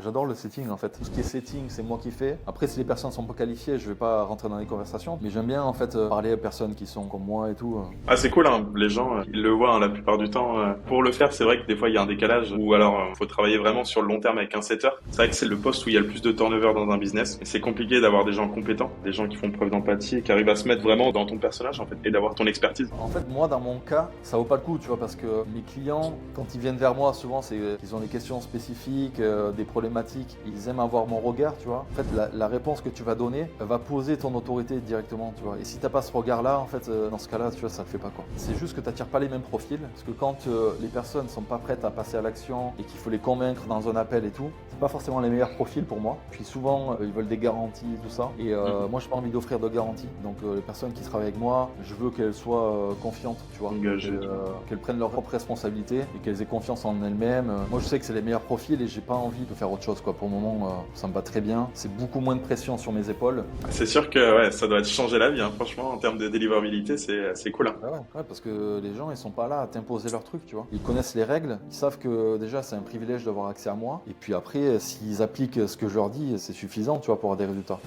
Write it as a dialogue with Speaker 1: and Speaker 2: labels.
Speaker 1: J'adore le setting en fait. Tout ce qui est setting, c'est moi qui fais. Après, si les personnes sont pas qualifiées, je vais pas rentrer dans les conversations. Mais j'aime bien en fait parler aux personnes qui sont comme moi et tout.
Speaker 2: Ah, c'est cool, hein. Les gens, ils le voient, hein, la plupart du temps. Pour le faire, c'est vrai que des fois, il y a un décalage, ou alors, faut travailler vraiment sur le long terme avec un setter. C'est vrai que c'est le poste où il y a le plus de turnover dans un business. Et c'est compliqué d'avoir des gens compétents, des gens qui font preuve d'empathie et qui arrivent à se mettre vraiment dans ton personnage, en fait, et d'avoir ton expertise.
Speaker 1: En fait, moi, dans mon cas, ça vaut pas le coup, tu vois, parce que mes clients, quand ils viennent vers moi, souvent, c'est qu'ils ont des questions spécifiques, des problématiques. Ils aiment avoir mon regard, tu vois. En fait, la réponse que tu vas donner va poser ton autorité directement, tu vois. Et si t'as pas ce regard-là, en fait, dans ce cas-là, tu vois, ça le fait pas, quoi. C'est juste que t'attires pas les mêmes profils, parce que quand les personnes sont pas prêtes à passer à l'action et qu'il faut les convaincre dans un appel et tout, c'est pas forcément les meilleurs profils pour moi. Puis souvent, ils veulent des garanties, tout ça. Et moi, j'ai pas envie d'offrir de garanties. Donc, les personnes qui travaillent avec moi, je veux qu'elles soient confiantes, tu vois,
Speaker 2: Engagé.
Speaker 1: qu'elles prennent leurs propres responsabilités et qu'elles aient confiance en elles-mêmes. Moi, je sais que c'est les meilleurs profils et j'ai pas envie de faire autre chose, quoi. Pour le moment, ça me va très bien. C'est beaucoup moins de pression sur mes épaules.
Speaker 2: C'est sûr que, ouais, ça doit te changer la vie, hein. Franchement, en termes de délivrabilité, c'est cool, hein.
Speaker 1: Ah ouais, ouais, parce que les gens, ils sont pas là à t'imposer leurs trucs, tu vois. Ils connaissent les règles, ils savent que déjà, c'est un privilège d'avoir accès à moi. Et puis après, s'ils appliquent ce que je leur dis, c'est suffisant, tu vois, pour avoir des résultats.